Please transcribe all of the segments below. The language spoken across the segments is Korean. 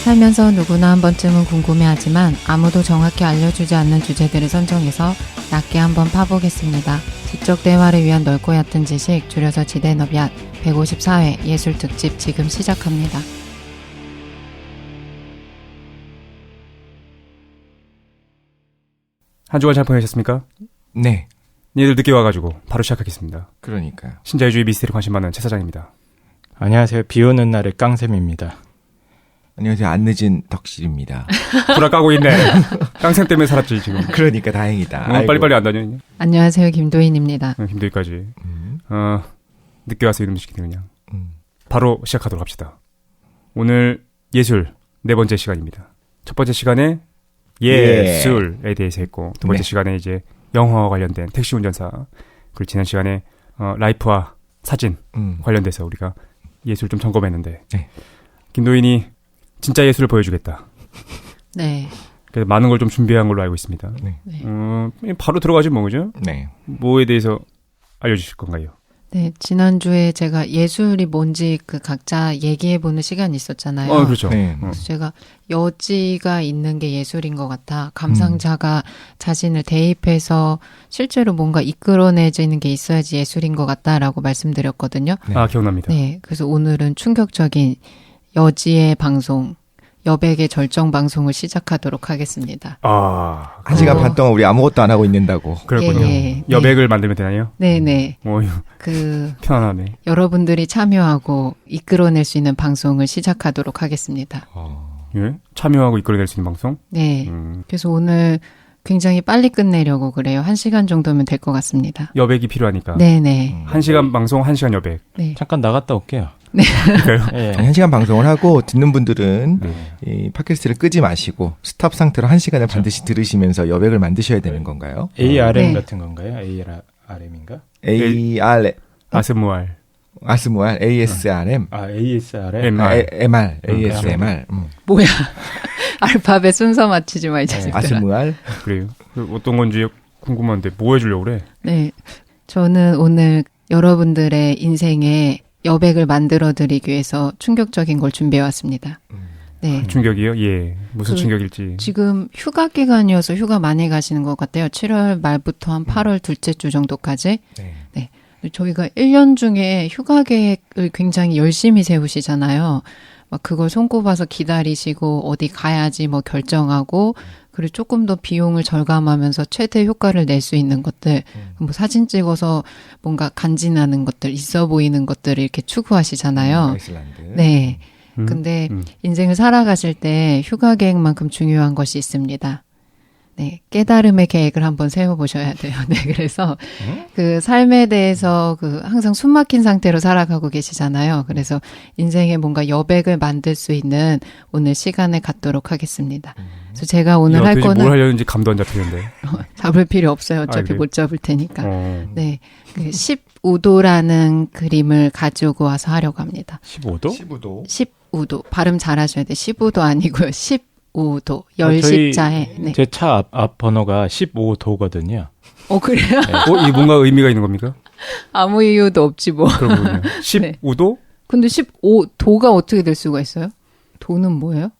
살면서 누구나 한 번쯤은 궁금해하지만 아무도 정확히 알려주지 않는 주제들을 선정해서 낮게 한번 파보겠습니다. 지적 대화를 위한 넓고 얕은 지식, 줄여서 지대너비앗 154회 예술 특집 지금 시작합니다. 한 주간 잘 보내셨습니까? 네. 얘들 늦게 와가지고 바로 시작하겠습니다. 그러니까요. 신자유주의 미스테리 관심 많은 최 사장입니다. 안녕하세요. 비오는 날의 깡쌤입니다. 안녕하세요. 안 늦은 덕실입니다. 불화 까고 있네. 깡생 때문에 살았지 지금. 그러니까 다행이다. 빨리빨리 안 다녀. 안녕하세요. 김도인입니다. 김도희까지. 늦게 와서 이름 시키네 그냥. 바로 시작하도록 합시다. 오늘 예술 네 번째 시간입니다. 첫 번째 시간에 예술에 대해서 했고, 두 번째 시간에 이제 영화와 관련된 택시 운전사, 그리고 지난 시간에 라이프와 사진 관련돼서 우리가 예술 좀 점검했는데, 네. 김도인이 진짜 예술을 보여주겠다. 네. 그래서 많은 걸 좀 준비한 걸로 알고 있습니다. 네. 바로 들어가지 뭐, 그죠? 네. 뭐에 대해서 알려주실 건가요? 네, 지난주에 제가 예술이 뭔지 그 각자 얘기해보는 시간이 있었잖아요. 그렇죠. 네. 그래서 제가 여지가 있는 게 예술인 것 같아. 감상자가 자신을 대입해서 실제로 뭔가 이끌어내지는 게 있어야지 예술인 것 같다라고 말씀드렸거든요. 네. 기억납니다. 네, 그래서 오늘은 충격적인 여지의 방송, 여백의 절정 방송을 시작하도록 하겠습니다. 1시간 반 동안 우리 아무것도 안 하고 있는다고. 그렇군요. 예. 여백을 만들면 되나요? 네네. 그 편안하네. 여러분들이 참여하고 이끌어낼 수 있는 방송을 시작하도록 하겠습니다. 예? 참여하고 이끌어낼 수 있는 방송? 네. 그래서 오늘 굉장히 빨리 끝내려고 그래요. 1시간 정도면 될 것 같습니다. 여백이 필요하니까. 네네. 1시간 방송, 1시간 여백. 네. 잠깐 나갔다 올게요. 네. 그래요? 예. 1시간 방송을 하고 듣는 분들은 네. 이 팟캐스트를 끄지 마시고 스탑 상태로 1시간을 반드시 들으시면서 여백을 만드셔야 되는 건가요? ARM 네. 같은 건가요? ARM인가? 아스무알. ASMR, ASRM, ASRM. MR, ASMR. 뭐야. 알파벳 순서 맞추지 마, 이 자식들아. ASMR. 그래요. 어떤 건지 궁금한데 뭐 해주려고 그래? 네. 저는 오늘 여러분들의 인생에 여백을 만들어드리기 위해서 충격적인 걸 준비해왔습니다. 네. 충격이요? 예. 무슨 충격일지. 지금 휴가 기간이어서 휴가 많이 가시는 것 같아요. 7월 말부터 한 8월 둘째 주 정도까지. 네. 저희가 1년 중에 휴가 계획을 굉장히 열심히 세우시잖아요. 막 그걸 손꼽아서 기다리시고 어디 가야지 뭐 결정하고 그리고 조금 더 비용을 절감하면서 최대 효과를 낼 수 있는 것들, 뭐 사진 찍어서 뭔가 간지나는 것들, 있어 보이는 것들을 이렇게 추구하시잖아요. 아이슬란드. 네. 근데 인생을 살아가실 때 휴가 계획만큼 중요한 것이 있습니다. 네, 깨달음의 계획을 한번 세워보셔야 돼요. 네, 그래서 그 삶에 대해서 그 항상 숨막힌 상태로 살아가고 계시잖아요. 그래서 인생에 뭔가 여백을 만들 수 있는 오늘 시간을 갖도록 하겠습니다. 그래서 제가 오늘 할 거는 뭘 하려는지 감도 안 잡히는데. 잡을 필요 없어요. 어차피 그래요? 못 잡을 테니까. 네, 그 15도라는 그림을 가지고 와서 하려고 합니다. 15도? 15도. 15도 발음 잘하셔야 돼요. 15도 아니고요. 15도 열십자에. 네. 제 차 앞 번호가 15도거든요. 그래요? 이 뭔가 의미가 있는 겁니까? 아무 이유도 없지 뭐. 그렇군요. 15도? 근데 15도가 어떻게 될 수가 있어요? 도는 뭐예요?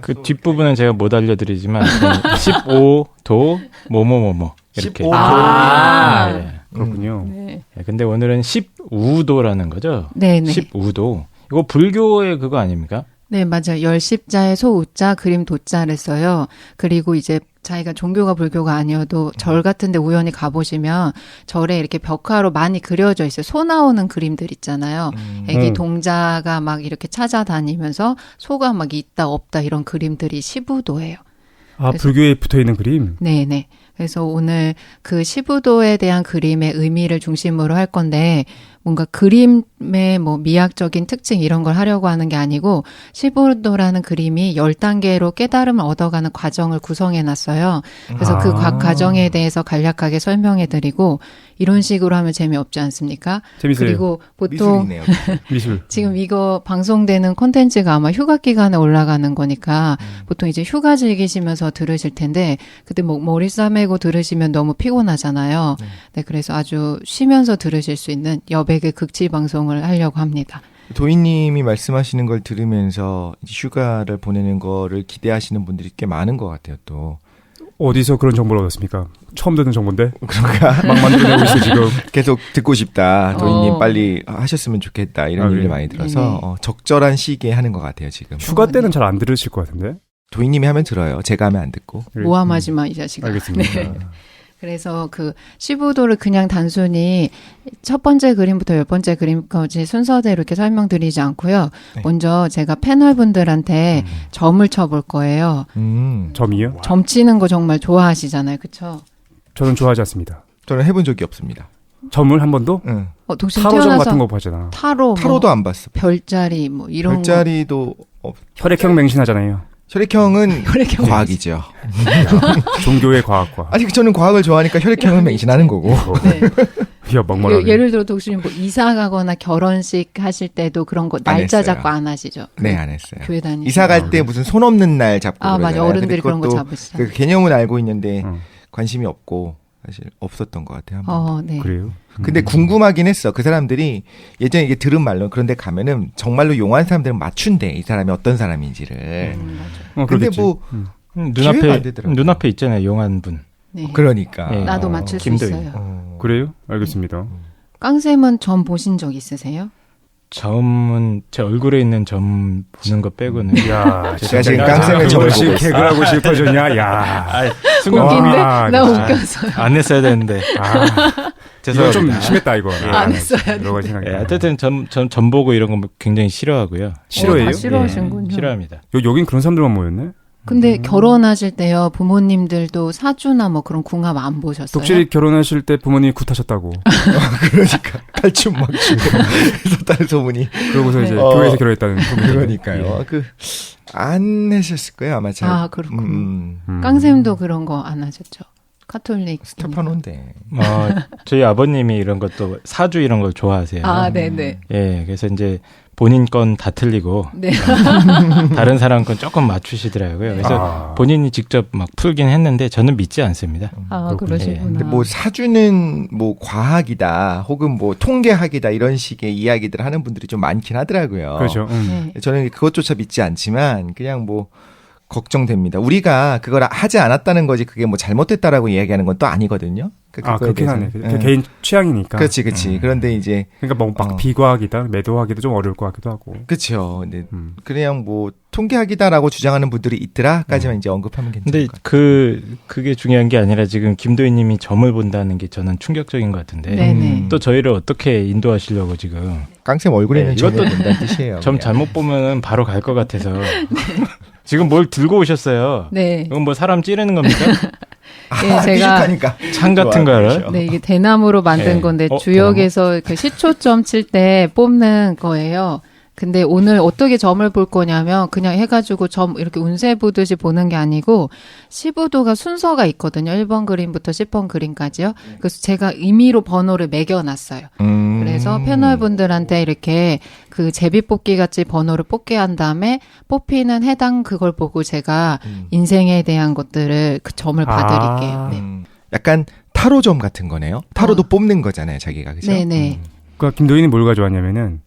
그 뒷부분은 제가 못 알려드리지만 15도 뭐뭐뭐뭐 이렇게. 15도. 네. 그렇군요. 네. 근데 오늘은 15도라는 거죠? 네네. 15도. 이거 불교의 그거 아닙니까? 네, 맞아요. 열십자에 소우자, 그림 도자를 써요. 그리고 이제 자기가 종교가 불교가 아니어도 절 같은 데 우연히 가보시면 절에 이렇게 벽화로 많이 그려져 있어요. 소 나오는 그림들 있잖아요. 애기 동자가 막 이렇게 찾아다니면서 소가 막 있다 없다 이런 그림들이 15도예요. 불교에 붙어있는 그림? 네네. 그래서 오늘 그 15도에 대한 그림의 의미를 중심으로 할 건데 뭔가 그림의 뭐 미학적인 특징 이런 걸 하려고 하는 게 아니고 15도라는 그림이 10단계로 깨달음을 얻어가는 과정을 구성해 놨어요. 그래서 그 과정에 대해서 간략하게 설명해 드리고 이런 식으로 하면 재미없지 않습니까? 재밌어요. 그리고 보통 미술이네요. 미술. 지금 이거 방송되는 콘텐츠가 아마 휴가 기간에 올라가는 거니까 보통 이제 휴가 즐기시면서 들으실 텐데 그때 뭐 머리 싸매고 들으시면 너무 피곤하잖아요. 네, 그래서 아주 쉬면서 들으실 수 있는 여백의 극치 방송을 하려고 합니다. 도희님이 말씀하시는 걸 들으면서 휴가를 보내는 거를 기대하시는 분들이 꽤 많은 것 같아요. 또 어디서 그런 정보를 얻었습니까? 처음 듣는 정보인데? 그런가? 막 만들어내고 있어 지금. 계속 듣고 싶다. 도희님 빨리 하셨으면 좋겠다. 이런 얘기를 많이 들어서 적절한 시기에 하는 것 같아요. 지금. 휴가 때는 잘 안 들으실 것 같은데? 도희님이 하면 들어요. 제가 하면 안 듣고. 모함하지 마, 이 자식아. 알겠습니다. 네. 그래서 그 15도를 그냥 단순히 첫 번째 그림부터 10번째 그림까지 순서대로 이렇게 설명드리지 않고요. 네. 먼저 제가 패널분들한테 점을 쳐볼 거예요. 점이요? 점 치는 거 정말 좋아하시잖아요. 그렇죠? 저는 좋아하지 않습니다. 저는 해본 적이 없습니다. 점을 한 번도? 응. 독신 타로점 태어나서 같은 거 보잖아. 타로도 안 봤어. 별자리 뭐 이런 별자리도 혈액형 맹신하잖아요. 혈액형은 과학이죠. 종교의 과학과. 아니 저는 과학을 좋아하니까 혈액형은 맹신하는 거고. 네. 야, 막말하네. 예를 들어 독신 뭐 이사 가거나 결혼식 하실 때도 그런 거 날짜 했어요. 잡고 안 하시죠? 네, 안 했어요. 교회 다니시고. 이사 갈 때 무슨 손 없는 날 잡고 아, 그러잖아요. 맞아. 어른들이 근데 그런 거 그것도 잡으시잖아요. 그 개념은 알고 있는데 관심이 없고 사실 없었던 것 같아요. 네. 그래요? 근데 궁금하긴 했어. 그 사람들이 예전에 이게 들은 말로 그런데 가면은 정말로 용한 사람들은 맞춘대. 이 사람이 어떤 사람인지를. 근데 그러겠지. 뭐 기회가 안 되더라고요. 눈앞에 있잖아요. 용한 분. 네. 그러니까. 네. 나도 맞출 수 김도희. 있어요. 그래요? 알겠습니다. 깡쌤은 점 보신 적 있으세요? 점은 제 얼굴에 있는 점 보는 거 빼고는. 야, 제가 지금 깡쌤의 점을 보고 있어. 개그를 하고 싶어졌냐? 야. 순간 웃긴데? 와, 나 진짜. 웃겨서. 안 했어야 되는데. 이거 죄송합니다. 좀 심했다, 이거. 안 했어야 여러 가지 생각이. 어쨌든 점 보고 이런 거 굉장히 싫어하고요. 싫어해요? 다 싫어하시는군요. 싫어합니다. 여긴 그런 사람들만 모였네? 근데 결혼하실 때요, 부모님들도 사주나 뭐 그런 궁합 안 보셨어요? 독실이 결혼하실 때 부모님이 굿하셨다고. 그러니까 칼춤 막 추고 했었다는 소문이. 그러고서 이제 교회에서 결혼했다는. 그러니까요. 안 하셨을 거예요 아마 잘. 아, 그렇군요. 깡쌤도 그런 거 안 하셨죠? 카톨릭. 스테파노인데. 저희 아버님이 이런 것도 사주 이런 걸 좋아하세요. 아, 네네. 예, 그래서 이제 본인 건 다 틀리고 네. 다른 사람 건 조금 맞추시더라고요. 그래서 본인이 직접 막 풀긴 했는데 저는 믿지 않습니다. 아, 그러시구나. 근데 뭐 사주는 뭐 과학이다 혹은 뭐 통계학이다 이런 식의 이야기들 하는 분들이 좀 많긴 하더라고요. 그렇죠. 네. 저는 그것조차 믿지 않지만 그냥 뭐 걱정됩니다. 우리가 그걸 하지 않았다는 거지 그게 뭐 잘못됐다라고 이야기하는 건 또 아니거든요. 그렇긴 하네. 개인 취향이니까. 그렇지. 그런데 이제 그러니까 뭐 막 비과학이다, 매도하기도 좀 어려울 것 같기도 하고. 그렇죠. 근데 그냥 뭐 통계학이다라고 주장하는 분들이 있더라까지만 이제 언급하면 괜찮을 근데 것 같아요. 그게 중요한 게 아니라 지금 김도희님이 점을 본다는 게 저는 충격적인 것 같은데 네네. 또 저희를 어떻게 인도하시려고 지금 깡쌤 얼굴에는 이것도 점을 본다는 뜻이에요. 점 그냥. 잘못 보면은 바로 갈 것 같아서 지금 뭘 들고 오셨어요? 네. 이건 뭐 사람 찌르는 겁니까? 예, 제가 삐죽하니까. 창 같은 거를? 네, 이게 대나무로 만든 네. 건데 주역에서 그 시초점 칠 때 뽑는 거예요. 근데 오늘 어떻게 점을 볼 거냐면 그냥 해가지고 점 이렇게 운세 보듯이 보는 게 아니고 15도가 순서가 있거든요. 1번 그림부터 10번 그림까지요. 그래서 제가 임의로 번호를 매겨놨어요. 그래서 패널분들한테 이렇게 그 제비뽑기 같이 번호를 뽑게 한 다음에 뽑히는 해당 그걸 보고 제가 인생에 대한 것들을 그 점을 봐드릴게요. 네. 약간 타로점 같은 거네요. 타로도 뽑는 거잖아요, 자기가. 그죠? 네네. 그러니까 김도희는 뭘 가져왔냐면은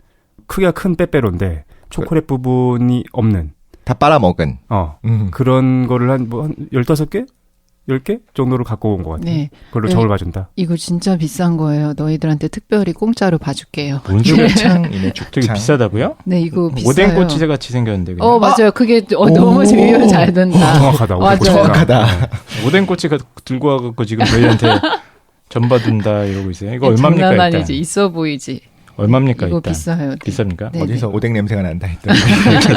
크기가 큰 빼빼로인데 초콜릿 부분이 없는. 다 빨아먹은. 그런 거를 한 15개? 10개 정도를 갖고 온 것 같아요. 네. 그걸로 네. 점을 봐준다. 이거 진짜 비싼 거예요. 너희들한테 특별히 공짜로 봐줄게요. 죽창이네, 죽창. 되게 비싸다고요? 네, 이거 비싸요. 오뎅꼬치 같이 생겼는데 그냥. 맞아요. 그게 너무 비교가 잘 된다. 정확하다. 맞아요. 정확하다. 오뎅꼬치가 들고 와갖고 지금 저희한테 점 받은다 이러고 있어요. 이거 얼마입니까 장난 일단? 아니지. 있어 보이지. 얼마입니까 이거 일단? 비싸요. 네. 비쌉니까? 네, 어디서 오뎅 냄새가 난다 했더니.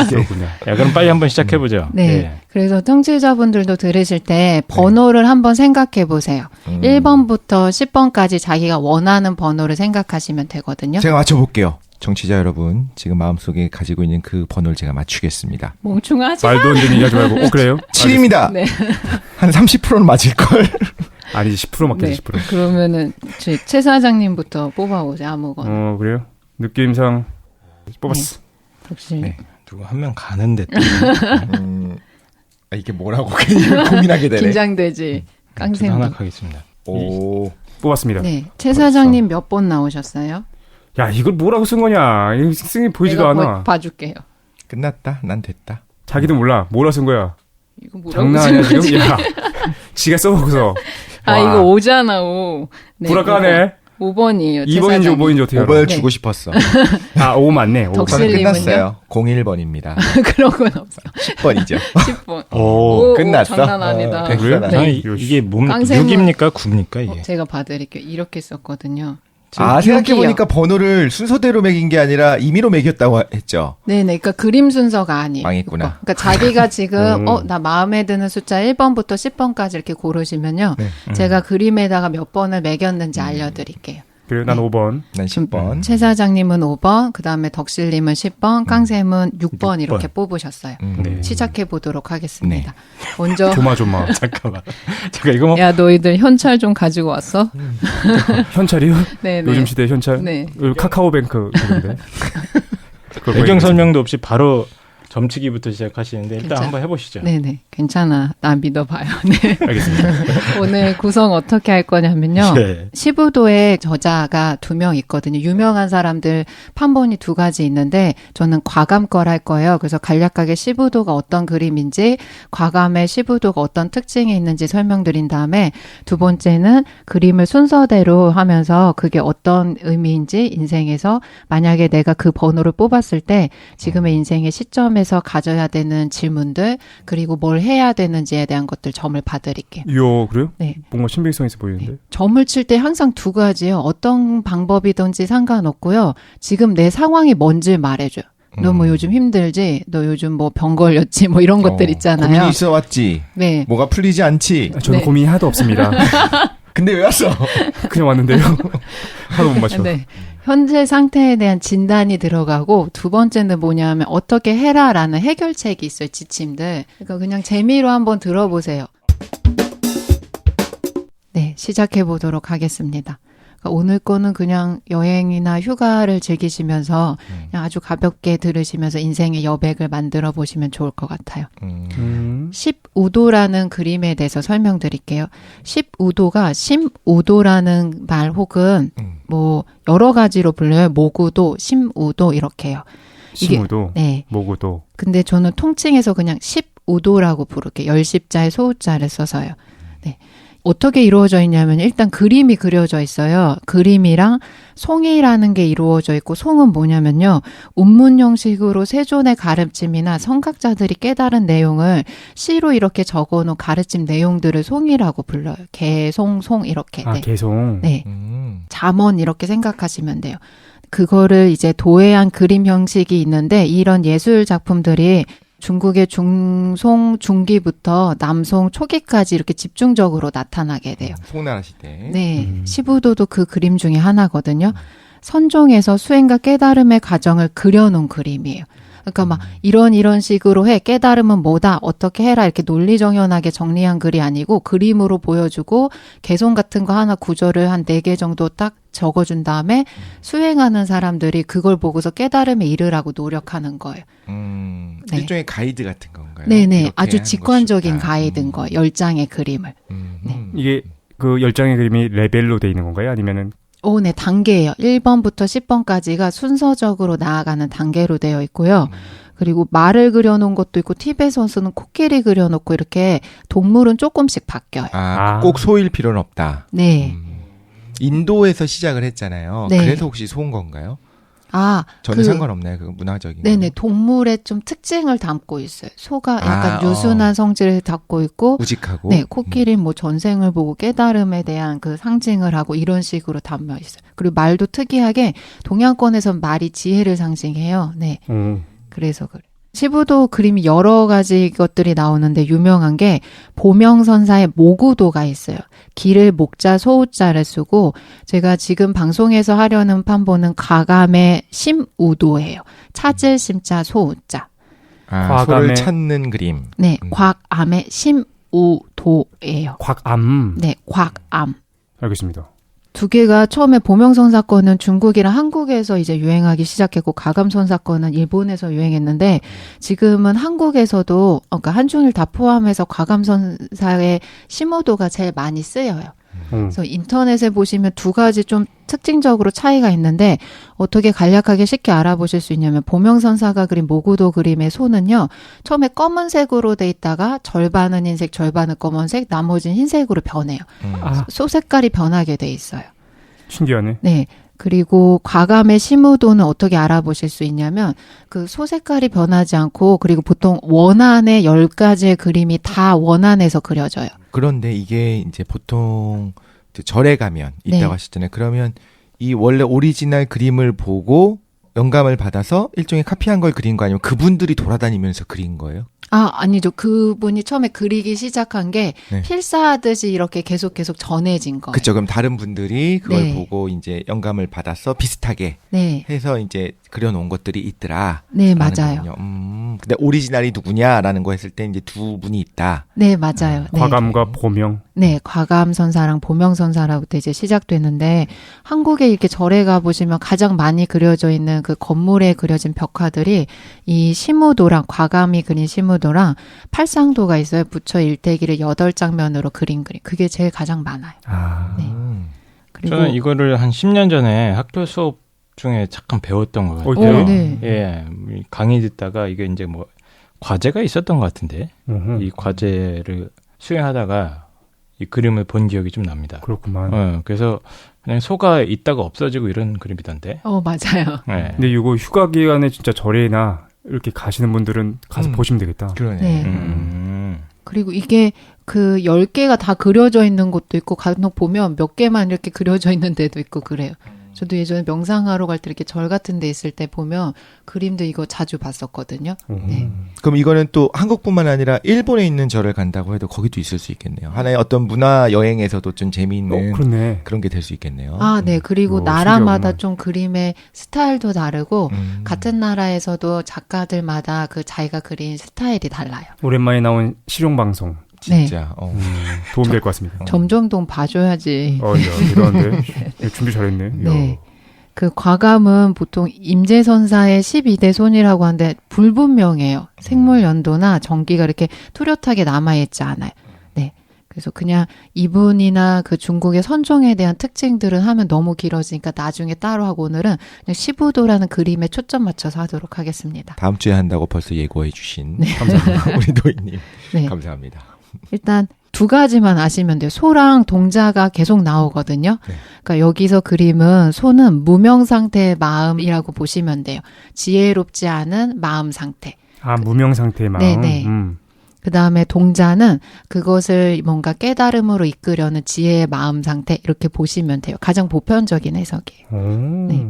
그렇군요. 야 그럼 빨리 한번 시작해보죠. 네. 예. 그래서 청취자분들도 들으실 때 번호를 한번 생각해 보세요. 1번부터 10번까지 자기가 원하는 번호를 생각하시면 되거든요. 제가 맞춰볼게요. 정치자 여러분, 지금 마음속에 가지고 있는 그 번호를 제가 맞추겠습니다. 멍충하지 마. 말도 안 되는 얘기 하지 말고. 그래요? 7입니다. 네. 한 30%는 맞을걸. 아니지, 10% 맞겠지, 네. 10%. 그러면은 최 사장님부터 뽑아보세요. 아무거나. 그래요? 느낌상 뽑았어. 독실. 네. 누구 한 명 가는데 또. 이게 뭐라고 괜히 고민하게 되네. 긴장되지. 저도 깡생도. 하나 가겠습니다. 오. 뽑았습니다. 네. 최 사장님 몇 번 나오셨어요? 야, 이걸 뭐라고 쓴 거냐? 이 승이 보이지도 않아. 봐줄게요. 끝났다. 난 됐다. 자기도 몰라. 뭐라 쓴 거야? 이거 뭐라고 장난 쓴 아니야, 거지? 지금? 야, 지가 써놓고서. 아, 와. 이거 5잖아, 5. 불화까네. 5번이에요. 2번인지 5번인지 어떻게 알아? 5번을 네. 주고 싶었어. 아, 5 맞네. 5. 덕실- 저는 덕실님은요? 끝났어요. 01번입니다. 그런 건 없어. 10번이죠. 10번. 오. 끝났어? 장난 아니다. 어, 그래요? 백사단. 저는 네. 이게 뭡니까? 깡생은- 6입니까? 9입니까? 이게? 제가 봐드릴게요. 이렇게 썼거든요. 아, 육이요. 생각해보니까 번호를 순서대로 매긴 게 아니라 임의로 매겼다고 했죠. 네네. 그러니까 그림 순서가 아니에요. 망했구나. 그러니까 자기가 지금, 오. 나 마음에 드는 숫자 1번부터 10번까지 이렇게 고르시면요. 네. 제가 그림에다가 몇 번을 매겼는지 알려드릴게요. 그래요, 난 5번. 난 10번. 최 사장님은 5번, 그 다음에 덕실님은 10번, 깡쌤은 6번 이렇게 뽑으셨어요. 네. 시작해 보도록 하겠습니다. 먼저, 조마조마. 잠깐만. 제가 이거 뭐 야, 너희들 현찰 좀 가지고 왔어? 현찰이요? 네네. 요즘 시대 현찰? 네. 카카오뱅크 그건데. 배경 설명도 없이 바로 점치기부터 시작하시는데 일단 괜찮아. 한번 해보시죠. 네네. 괜찮아. 나 믿어봐요. 네. 알겠습니다. 오늘 구성 어떻게 할 거냐면요. 네. 시부도의 저자가 2명 있거든요. 유명한 사람들 판본이 2가지 있는데 저는 과감 걸 할 거예요. 그래서 간략하게 시부도가 어떤 그림인지 과감의 시부도가 어떤 특징이 있는지 설명드린 다음에 두 번째는 그림을 순서대로 하면서 그게 어떤 의미인지 인생에서 만약에 내가 그 번호를 뽑았을 때 지금의 인생의 시점에서 가져야 되는 질문들 그리고 뭘 해야 되는지에 대한 것들 점을 봐드릴게요. 이요, 그래요? 네. 뭔가 신빙성 있어 보이는데. 점을 칠 때 항상 2가지요. 어떤 방법이든지 상관없고요. 지금 내 상황이 뭔지 말해줘요. 너 뭐 요즘 힘들지? 너 요즘 뭐 병 걸렸지? 뭐 이런 것들 있잖아요. 고민이 있어 왔지. 네. 뭐가 풀리지 않지. 저는 네. 고민이 하나도 없습니다. 근데 왜 왔어? 그냥 왔는데요. 하나도 못 맞춰. 네. 현재 상태에 대한 진단이 들어가고 두 번째는 뭐냐면 어떻게 해라라는 해결책이 있어요. 지침들. 그러니까 그냥 재미로 한번 들어보세요. 네, 시작해 보도록 하겠습니다. 그러니까 오늘 거는 그냥 여행이나 휴가를 즐기시면서 그냥 아주 가볍게 들으시면서 인생의 여백을 만들어 보시면 좋을 것 같아요. 10우도라는 그림에 대해서 설명드릴게요. 10우도가 심우도라는 말 혹은 뭐 여러 가지로 불려요. 모구도, 심우도 이렇게요. 이게- 심우도, 네. 모구도. 근데 저는 통칭해서 그냥 10우도라고 부를게요. 10자에 소우자를 써서요. 네. 어떻게 이루어져 있냐면 일단 그림이 그려져 있어요. 그림이랑 송이라는 게 이루어져 있고 송은 뭐냐면요. 운문 형식으로 세존의 가르침이나 성각자들이 깨달은 내용을 시로 이렇게 적어놓은 가르침 내용들을 송이라고 불러요. 개송, 송 이렇게. 아, 네. 개송. 네. 잠언 이렇게 생각하시면 돼요. 그거를 이제 도해한 그림 형식이 있는데 이런 예술 작품들이 중국의 중송 중기부터 남송 초기까지 이렇게 집중적으로 나타나게 돼요. 송나라 시대. 네, 시부도도 그 그림 중에 하나거든요. 선종에서 수행과 깨달음의 과정을 그려놓은 그림이에요. 그러니까 막 이런 식으로 해 깨달음은 뭐다 어떻게 해라 이렇게 논리정연하게 정리한 글이 아니고 그림으로 보여주고 개송 같은 거 하나 구절을 한 4개 정도 딱 적어준 다음에 수행하는 사람들이 그걸 보고서 깨달음에 이르라고 노력하는 거예요. 네. 일종의 가이드 같은 건가요? 네네, 이렇게 아주 하는 직관적인 것이다. 가이드인 거예요. 10장의 그림을. 이게 그 10장의 그림이 레벨로 돼 있는 건가요? 아니면은 오, 네, 단계예요. 1번부터 10번까지가 순서적으로 나아가는 단계로 되어 있고요. 그리고 말을 그려놓은 것도 있고 팁에서는 코끼리 그려놓고 이렇게 동물은 조금씩 바뀌어요. 아, 꼭 소일 필요는 없다. 네. 인도에서 시작을 했잖아요. 네. 그래서 혹시 소은 건가요? 아, 전혀 상관없나요? 그 문화적인. 네네, 거. 동물의 좀 특징을 담고 있어요. 소가 약간 아, 유순한 성질을 담고 있고, 우직하고. 네, 코끼리는 뭐 전생을 보고 깨달음에 대한 그 상징을 하고 이런 식으로 담겨 있어요. 그리고 말도 특이하게 동양권에선 말이 지혜를 상징해요. 네. 그래서 그래. 시부도 그림이 여러 가지 것들이 나오는데 유명한 게 보명선사의 모구도가 있어요. 기를 목자 소우자를 쓰고 제가 지금 방송에서 하려는 판본은 가감의 심우도예요. 찾을 심자 소우자. 아, 소를 찾는 그림. 네, 곽암의 심우도예요. 곽암. 네, 곽암. 알겠습니다. 두 개가 처음에 보명선 사건은 중국이랑 한국에서 이제 유행하기 시작했고 가감선 사건은 일본에서 유행했는데 지금은 한국에서도 그러니까 한중일 다 포함해서 과감선사의 심오도가 제일 많이 쓰여요. 그래서 인터넷에 보시면 두 가지 좀 특징적으로 차이가 있는데 어떻게 간략하게 쉽게 알아보실 수 있냐면 보명선사가 그린 모구도 그림의 소는요. 처음에 검은색으로 돼 있다가 절반은 흰색, 절반은 검은색, 나머지는 흰색으로 변해요. 소 색깔이 변하게 돼 있어요. 신기하네. 네. 그리고 과감의 심우도는 어떻게 알아보실 수 있냐면 그 소 색깔이 변하지 않고 그리고 보통 원안에 10가지의 그림이 다 원안에서 그려져요. 그런데 이게 이제 보통 절에 가면 있다고 네. 하셨잖아요. 그러면 이 원래 오리지널 그림을 보고 영감을 받아서 일종의 카피한 걸 그린 거 아니면 그분들이 돌아다니면서 그린 거예요? 아니죠. 그분이 처음에 그리기 시작한 게 네. 필사하듯이 이렇게 계속 전해진 거예요. 그쵸. 그럼 다른 분들이 그걸 네. 보고 이제 영감을 받아서 비슷하게 네. 해서 이제 그려놓은 것들이 있더라. 네, 맞아요. 근데 오리지널이 누구냐라는 거 했을 때 이제 두 분이 있다. 네, 맞아요. 네. 과감과 보명. 네, 과감선사랑 보명선사라부터 이제 시작되는데 한국에 이렇게 절에 가보시면 가장 많이 그려져 있는 그 건물에 그려진 벽화들이 이 심우도랑 과감이 그린 심우도랑 팔상도가 있어요. 부처 일대기를 8장면으로 그린 그림. 그게 제일 가장 많아요. 네. 그리고 저는 이거를 한 10년 전에 학교 수업 중에 잠깐 배웠던 것 같아요. 그래요? 네. 예, 강의 듣다가 이게 이제 뭐 과제가 있었던 것 같은데 이 과제를 수행하다가 이 그림을 본 기억이 좀 납니다. 그렇구만. 그래서 그냥 소가 있다가 없어지고 이런 그림이던데. 맞아요. 네. 근데 이거 휴가 기간에 진짜 절에나 이렇게 가시는 분들은 가서 보시면 되겠다. 그러네. 네. 그리고 이게 그 10개가 다 그려져 있는 곳도 있고 간혹 보면 몇 개만 이렇게 그려져 있는 데도 있고 그래요. 저도 예전에 명상하러 갈 때 이렇게 절 같은 데 있을 때 보면 그림도 이거 자주 봤었거든요. 네. 그럼 이거는 또 한국뿐만 아니라 일본에 있는 절을 간다고 해도 거기도 있을 수 있겠네요. 하나의 어떤 문화 여행에서도 좀 재미있는 그렇네. 그런 게 될 수 있겠네요. 네. 그리고 나라마다 좀 그림의 스타일도 다르고 같은 나라에서도 작가들마다 그 자기가 그린 스타일이 달라요. 오랜만에 나온 실용방송. 진짜. 도움될 것 같습니다. 점점동 봐줘야지. 이러는데 준비 잘했네. 네. 그 과감은 보통 임재선사의 12대 손이라고 하는데 불분명해요. 생물 연도나 전기가 이렇게 뚜렷하게 남아있지 않아요. 네. 그래서 그냥 이분이나 그 중국의 선종에 대한 특징들은 하면 너무 길어지니까 나중에 따로 하고 오늘은 그냥 시부도라는 그림에 초점 맞춰서 하도록 하겠습니다. 다음 주에 한다고 벌써 예고해 주신 네. 감사합니다. 우리 노인님. 네. 감사합니다. 일단 두 가지만 아시면 돼요. 소랑 동자가 계속 나오거든요. 네. 그러니까 여기서 그림은 소는 무명 상태의 마음이라고 보시면 돼요. 지혜롭지 않은 마음 상태. 무명 상태의 마음. 네네. 그 다음에 동자는 그것을 뭔가 깨달음으로 이끌려는 지혜의 마음 상태 이렇게 보시면 돼요. 가장 보편적인 해석이에요. 네.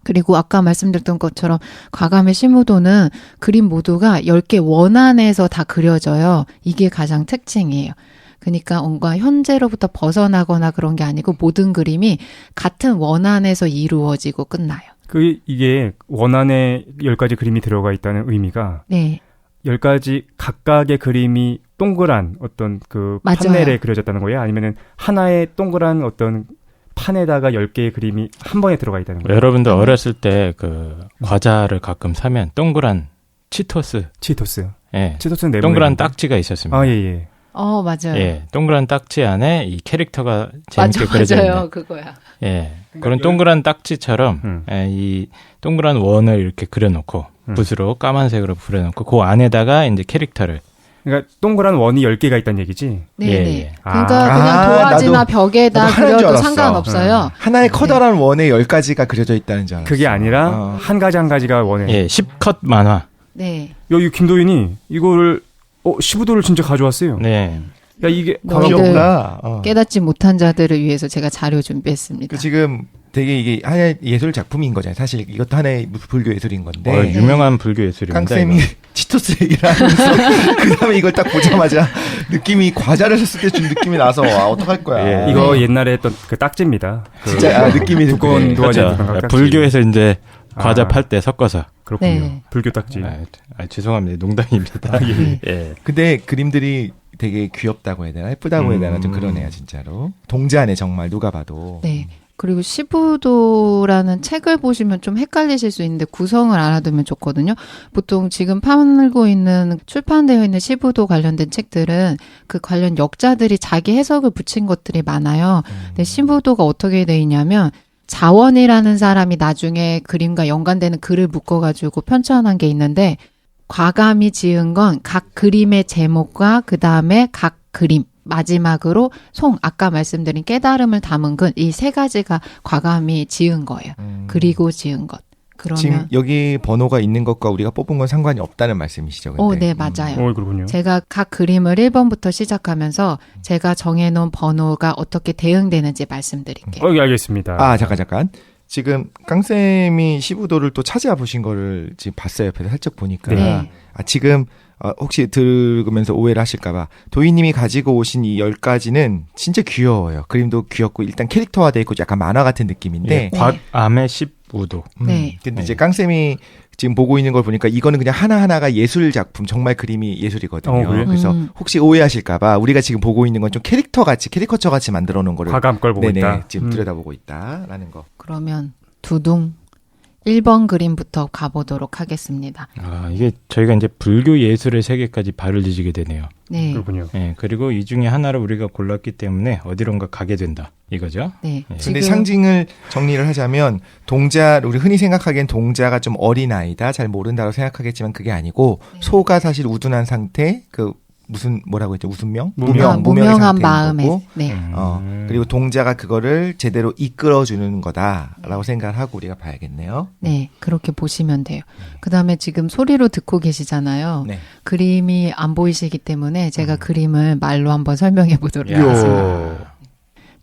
그리고 아까 말씀드렸던 것처럼 과감의 심우도는 그림 모두가 10개 원안에서 다 그려져요. 이게 가장 특징이에요. 그러니까 뭔가 현재로부터 벗어나거나 그런 게 아니고 모든 그림이 같은 원안에서 이루어지고 끝나요. 이게 원안에 10가지 그림이 들어가 있다는 의미가 네. 10가지 각각의 그림이 동그란 어떤 그 맞아요. 판넬에 그려졌다는 거예요? 아니면은 하나의 동그란 어떤 판에다가 10개의 그림이 한 번에 들어가 있다는 거예요? 여러분들 어렸을 때 그 과자를 가끔 사면 동그란 치토스. 예. 치토스는 동그란 딱지가 있었습니다. 예. 맞아요. 예. 동그란 딱지 안에 이 캐릭터가 재밌게 그려져 있는. 맞아요. 그거야. 예. 그런 동그란 딱지처럼 이 동그란 원을 이렇게 그려놓고 붓으로 까만색으로 그려놓고 그 안에다가 이제 캐릭터를. 그러니까 동그란 원이 10개가 있다는 얘기지? 네네. 예. 그러니까 그냥 도화지나 벽에다 그려도 상관없어요. 하나의 커다란 원에 10가지가 그려져 있다는 줄 알았어. 그게 아니라 한 가지 한 가지가 원에. 예, 10컷 만화. 네. 여기 김도인이 이거를 시부도를 진짜 가져왔어요. 네. 야 이게 너희들 깨닫지 못한 자들을 위해서 제가 자료 준비했습니다. 지금 되게 이게 하나의 예술 작품인 거잖아요. 사실 이것도 하나의 불교 예술인 건데. 유명한 불교 예술입니다. 깡쌤이 치토스 얘기를 하면서 그 다음에 이걸 딱 보자마자 느낌이 과자를 샀을 때 준 느낌이 나서 어떡할 거야. 이거 옛날에 했던 그 딱지입니다. 진짜 느낌이 두꺼운 도화지. 그렇죠. 불교에서 이제 과자 팔 때 섞어서. 그렇군요. 네. 불교 딱지. 죄송합니다. 농담입니다. 예. 근데 그림들이 되게 귀엽다고 해야 되나? 예쁘다고 해야 되나? 좀 그러네요, 진짜로. 동자네, 정말, 누가 봐도. 네. 그리고 시부도라는 책을 보시면 좀 헷갈리실 수 있는데 구성을 알아두면 좋거든요. 보통 지금 팔고 있는 출판되어 있는 시부도 관련된 책들은 그 관련 역자들이 자기 해석을 붙인 것들이 많아요. 근데 시부도가 어떻게 돼 있냐면 자원이라는 사람이 나중에 그림과 연관되는 글을 묶어가지고 편찬한 게 있는데 과감히 지은 건 각 그림의 제목과 그 다음에 각 그림 마지막으로 아까 말씀드린 깨달음을 담은 글 이 세 가지가 과감히 지은 거예요. 그리고 지은 것. 그러면 지금 여기 번호가 있는 것과 우리가 뽑은 건 상관이 없다는 말씀이시죠? 근데? 네, 맞아요. 그렇군요. 제가 각 그림을 1번부터 시작하면서 제가 정해놓은 번호가 어떻게 대응되는지 말씀드릴게요. 알겠습니다. 잠깐. 지금 깡쌤이 시부도를 또 찾아와 보신 거를 지금 봤어요. 옆에서 살짝 보니까. 네. 지금 혹시 들으면서 오해를 하실까봐 도희님이 가지고 오신 이 10가지는 진짜 귀여워요. 그림도 귀엽고 일단 캐릭터화돼 있고 약간 만화 같은 느낌인데 암의 15도. 네. 근데 이제 깡쌤이 지금 보고 있는 걸 보니까 이거는 그냥 하나하나가 예술 작품, 정말 그림이 예술이거든요. 그래요? 그래서 혹시 오해하실까봐 우리가 지금 보고 있는 건 좀 캐리커처 같이 만들어 놓은 거를 과감 걸 보고 있다. 지금 들여다보고 있다라는 거. 그러면 두둥 1번 그림부터 가보도록 하겠습니다. 이게 저희가 이제 불교 예술의 세계까지 발을 뒤지게 되네요. 네. 그렇군요. 네, 그리고 이 중에 하나를 우리가 골랐기 때문에 어디론가 가게 된다. 이거죠? 네. 근데 상징을 정리를 하자면 우리 흔히 생각하기엔 동자가 좀 어린 아이다, 잘 모른다고 생각하겠지만 그게 아니고 소가 사실 우둔한 상태, 뭐라고 했죠? 무슨명? 무명한 마음에. 네. 그리고 동자가 그거를 제대로 이끌어주는 거다라고 생각을 하고 우리가 봐야겠네요. 네, 그렇게 보시면 돼요. 그 다음에 지금 소리로 듣고 계시잖아요. 네. 그림이 안 보이시기 때문에 제가 그림을 말로 한번 설명해 보도록 하겠습니다.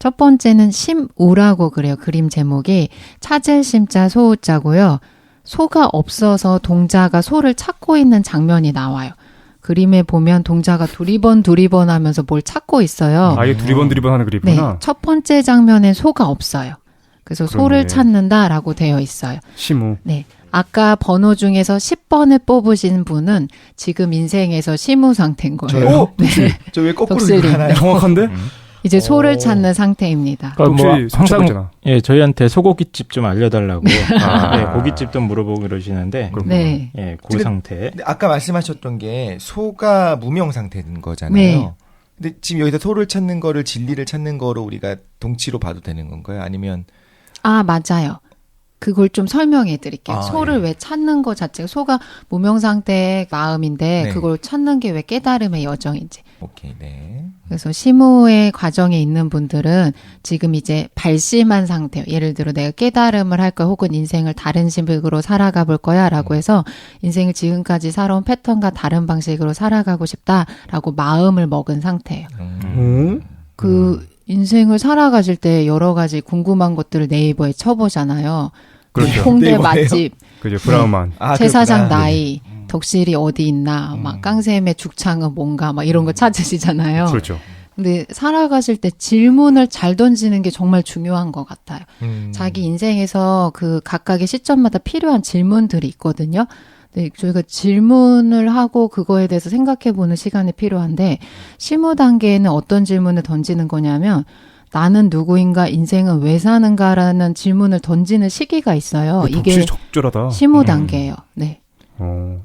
첫 번째는 심우라고 그래요. 그림 제목이 찾을 심자 소우자고요. 소가 없어서 동자가 소를 찾고 있는 장면이 나와요. 그림에 보면 동자가 두리번 하면서 뭘 찾고 있어요. 이게 두리번 하는 그림이구나. 네, 첫 번째 장면엔 소가 없어요. 그래서 소를 찾는다라고 되어 있어요. 시무. 네. 아까 번호 중에서 10번을 뽑으신 분은 지금 인생에서 시무 상태인 거예요. 네. 저 왜 거꾸로 독실님. 하나요? 정확한데? 이제 소를 찾는 상태입니다. 항상 저희한테 소고기집 좀 알려달라고 고깃집도 물어보고 그러시는데 네. 그 상태. 근데 아까 말씀하셨던 게 소가 무명 상태인 거잖아요. 네. 근데 지금 여기서 소를 찾는 거를 진리를 찾는 거로 우리가 동치로 봐도 되는 건가요? 아니면 맞아요. 그걸 좀 설명해 드릴게요. 소를 왜 찾는 거 자체가 소가 무명 상태의 마음인데 그걸 찾는 게 왜 깨달음의 여정인지. 오케이, 네. 그래서 시무의 과정에 있는 분들은 지금 이제 발심한 상태예요. 예를 들어 내가 깨달음을 할 거야 혹은 인생을 다른 식으로 살아가 볼 거야 라고 해서 인생을 지금까지 살아온 패턴과 다른 방식으로 살아가고 싶다라고 마음을 먹은 상태예요. 인생을 살아가실 때 여러 가지 궁금한 것들을 네이버에 쳐보잖아요. 그렇죠. 홍대 맛집, 그죠, 브라우만. 최 사장 나이, 덕실이 어디 있나, 깡샘의 죽창은 뭔가, 이런 거 찾으시잖아요. 그렇죠. 근데 살아가실 때 질문을 잘 던지는 게 정말 중요한 것 같아요. 자기 인생에서 그 각각의 시점마다 필요한 질문들이 있거든요. 네, 저희가 질문을 하고 그거에 대해서 생각해보는 시간이 필요한데, 시무 단계에는 어떤 질문을 던지는 거냐면, 나는 누구인가, 인생은 왜 사는가라는 질문을 던지는 시기가 있어요. 이게 적절하다. 시무 단계예요. 네.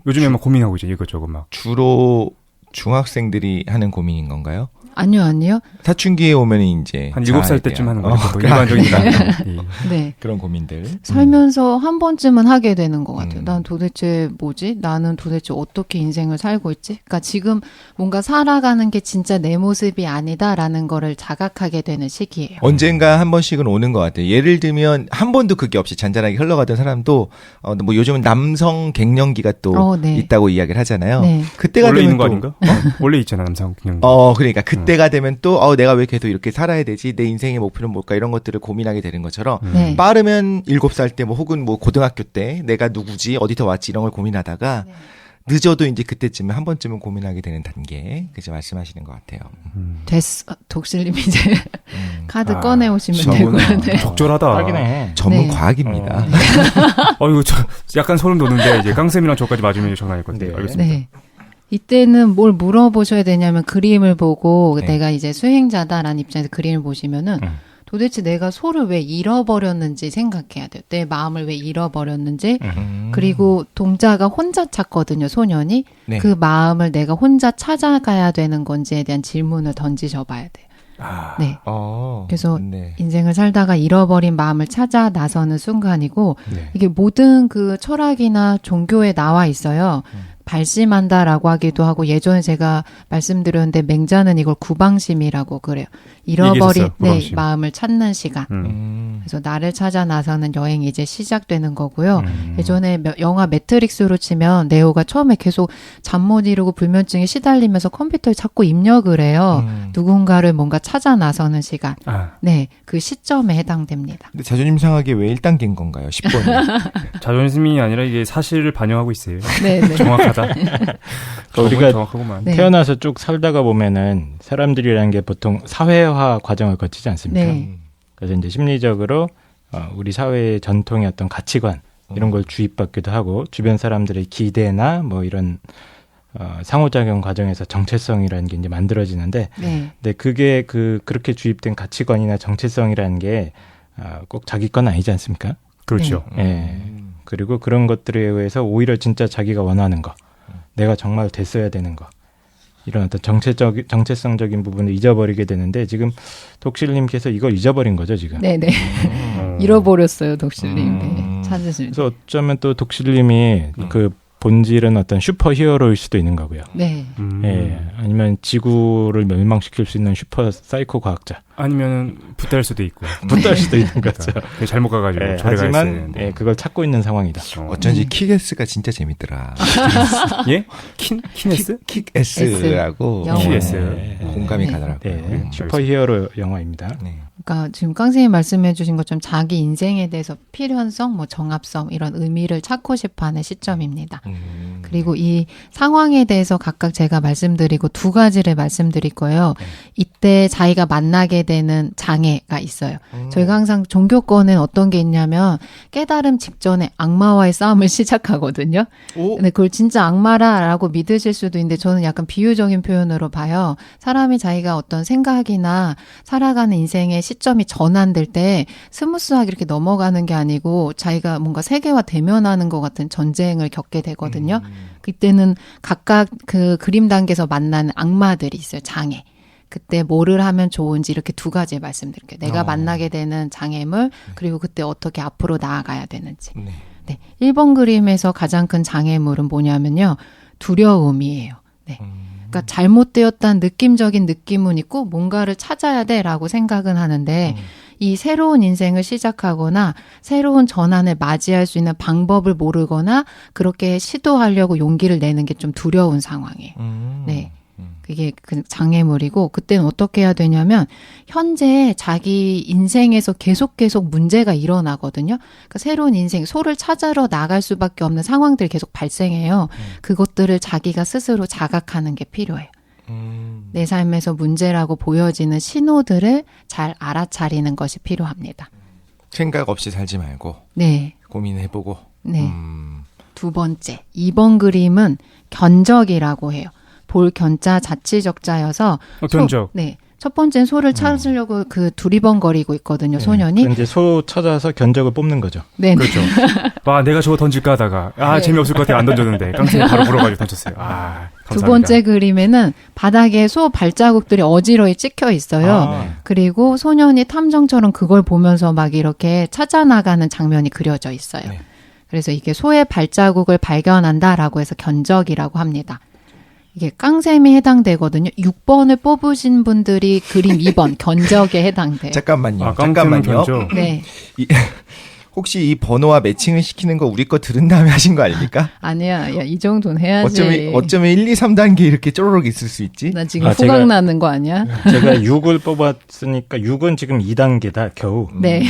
요즘에 막 고민하고 이제 이것저것 막. 주로 중학생들이 하는 고민인 건가요? 아니요. 사춘기에 오면 이제 한 7살 때쯤 하는 거죠. 일반적인 네. 그런 고민들. 살면서 한 번쯤은 하게 되는 것 같아요. 난 도대체 뭐지? 나는 도대체 어떻게 인생을 살고 있지? 그러니까 지금 뭔가 살아가는 게 진짜 내 모습이 아니다라는 거를 자각하게 되는 시기예요. 언젠가 한 번씩은 오는 것 같아요. 예를 들면 한 번도 그게 없이 잔잔하게 흘러가던 사람도 뭐 요즘은 남성 갱년기가 또 있다고 이야기를 하잖아요. 네. 그때가 원래 되면 있는 거 아닌가? 원래 있잖아, 남성 갱년기. 그러니까 그때가 되면 또 내가 왜 계속 이렇게 살아야 되지? 내 인생의 목표는 뭘까? 이런 것들을 고민하게 되는 것처럼 빠르면 7살 때 혹은 고등학교 때 내가 누구지? 어디서 왔지? 이런 걸 고민하다가 늦어도 이제 그때쯤에 한 번쯤은 고민하게 되는 단계. 그죠? 말씀하시는 것 같아요. 됐어. 독실님 이제 카드 꺼내 오시면 되고요. 네. 적절하다. 딱이네. 전문 과학입니다. 이거 약간 소름 돋는데 이제 깡쌤이랑 저까지 맞으면 장난 아니거든요. 알겠습니다. 네. 이때는 뭘 물어보셔야 되냐면 그림을 보고 내가 이제 수행자다라는 입장에서 그림을 보시면은 도대체 내가 소를 왜 잃어버렸는지 생각해야 돼요. 내 마음을 왜 잃어버렸는지. 그리고 동자가 혼자 찾거든요, 소년이. 네. 그 마음을 내가 혼자 찾아가야 되는 건지에 대한 질문을 던지셔 봐야 돼요. 네. 그래서 네. 인생을 살다가 잃어버린 마음을 찾아 나서는 순간이고 네. 이게 모든 그 철학이나 종교에 나와 있어요. 발심한다라고 하기도 하고 예전에 제가 말씀드렸는데 맹자는 이걸 구방심이라고 그래요. 잃어버린 얘기했었어요, 구방심. 마음을 찾는 시간. 그래서 나를 찾아 나서는 여행이 이제 시작되는 거고요. 예전에 영화 매트릭스로 치면 네오가 처음에 계속 잠 못 이루고 불면증에 시달리면서 컴퓨터에 자꾸 입력을 해요. 누군가를 뭔가 찾아 나서는 시간. 네, 그 시점에 해당됩니다. 근데 자존심 상하게 왜 1단계인 건가요? 10번이. 자존심이 아니라 이게 사실을 반영하고 있어요. 네, 네. 정확하다. 우리가 정확하구만. 네. 태어나서 쭉 살다가 보면은 사람들이라는 게 보통 사회화 과정을 거치지 않습니까? 네. 그래서 이제 심리적으로 우리 사회의 전통의 어떤 가치관 이런 걸 주입받기도 하고 주변 사람들의 기대나 뭐 이런 상호작용 과정에서 정체성이라는 게 이제 만들어지는데, 네. 근데 그게 그렇게 주입된 가치관이나 정체성이라는 게 꼭 자기 건 아니지 않습니까? 그렇죠. 예. 그리고 그런 것들에 의해서 오히려 진짜 자기가 원하는 거, 내가 정말 됐어야 되는 거, 이런 어떤 정체성적인 부분을 잊어버리게 되는데 지금 독실님께서 이걸 잊어버린 거죠 지금. 네네. 잃어버렸어요, 독실님. 네. 찾으실 때. 그래서 어쩌면 또 독실님이 그 본질은 어떤 슈퍼 히어로일 수도 있는 거고요. 네. 예, 아니면 지구를 멸망시킬 수 있는 슈퍼 사이코 과학자. 아니면 붙달 수도 있고. 붙을 수도 있는 거죠. 그게 잘못 가가지고 예, 저리 가 하지만 있었는데. 그걸 찾고 있는 상황이다. 어쩐지 킥S가 진짜 재밌더라. 예? 키네스? 킥S라고 영어. 킥S. 공감이 네. 가더라고요. 네, 슈퍼 히어로 영화입니다. 네. 그러니까 지금 깡생이 말씀해 주신 것처럼 자기 인생에 대해서 필연성, 뭐 정합성 이런 의미를 찾고 싶어하는 시점입니다. 그리고 이 상황에 대해서 각각 제가 말씀드리고 두 가지를 말씀드릴 거예요. 이때 자기가 만나게 되는 장애가 있어요. 저희가 항상 종교권은 어떤 게 있냐면 깨달음 직전에 악마와의 싸움을 시작하거든요. 근데 그걸 진짜 악마라고 믿으실 수도 있는데 저는 약간 비유적인 표현으로 봐요. 사람이 자기가 어떤 생각이나 살아가는 인생의 시점이 전환될 때 스무스하게 이렇게 넘어가는 게 아니고 자기가 뭔가 세계와 대면하는 것 같은 전쟁을 겪게 되거든요. 그때는 각각 그 그림 단계에서 만나는 악마들이 있어요. 장애. 그때 뭐를 하면 좋은지 이렇게 두 가지 말씀드릴게요. 내가 만나게 되는 장애물, 그리고 그때 어떻게 앞으로 나아가야 되는지. 네. 1번 그림에서 가장 큰 장애물은 뭐냐면요. 두려움이에요. 네. 그러니까 잘못되었다는 느낌적인 느낌은 있고 뭔가를 찾아야 돼라고 생각은 하는데 이 새로운 인생을 시작하거나 새로운 전환을 맞이할 수 있는 방법을 모르거나 그렇게 시도하려고 용기를 내는 게 좀 두려운 상황이에요. 네. 그게 그 장애물이고 그때는 어떻게 해야 되냐면 현재 자기 인생에서 계속 문제가 일어나거든요. 그러니까 새로운 인생, 소를 찾으러 나갈 수밖에 없는 상황들이 계속 발생해요. 그것들을 자기가 스스로 자각하는 게 필요해요. 내 삶에서 문제라고 보여지는 신호들을 잘 알아차리는 것이 필요합니다. 생각 없이 살지 말고 네. 고민해보고. 네. 두 번째, 2번 그림은 견적이라고 해요. 볼 견자 자치적자여서 견적. 네. 첫 번째는 소를 찾으려고 그 두리번거리고 있거든요, 소년이. 이제 소 찾아서 견적을 뽑는 거죠. 네. 그렇죠. 와, 내가 저거 던질까 하다가 네. 재미없을 것 같아 안 던졌는데 깡생이 바로 물어가지고 던졌어요. 감사합니다. 두 번째 그림에는 바닥에 소 발자국들이 어지러이 찍혀 있어요. 그리고 소년이 탐정처럼 그걸 보면서 막 이렇게 찾아나가는 장면이 그려져 있어요. 네. 그래서 이게 소의 발자국을 발견한다라고 해서 견적이라고 합니다. 이게 깡샘이 해당되거든요. 6번을 뽑으신 분들이 그림 2번 견적에 해당돼요. 잠깐만요. 견적. 네. 혹시 이 번호와 매칭을 시키는 거 우리 거 들은 다음에 하신 거 아닙니까? 아니야. 야, 이 정도는 해야지. 어쩌면 1, 2, 3단계 이렇게 쪼르륵 있을 수 있지? 나 지금 후각 나는 거 아니야? 제가 6을 뽑았으니까 6은 지금 2단계다 겨우. 네.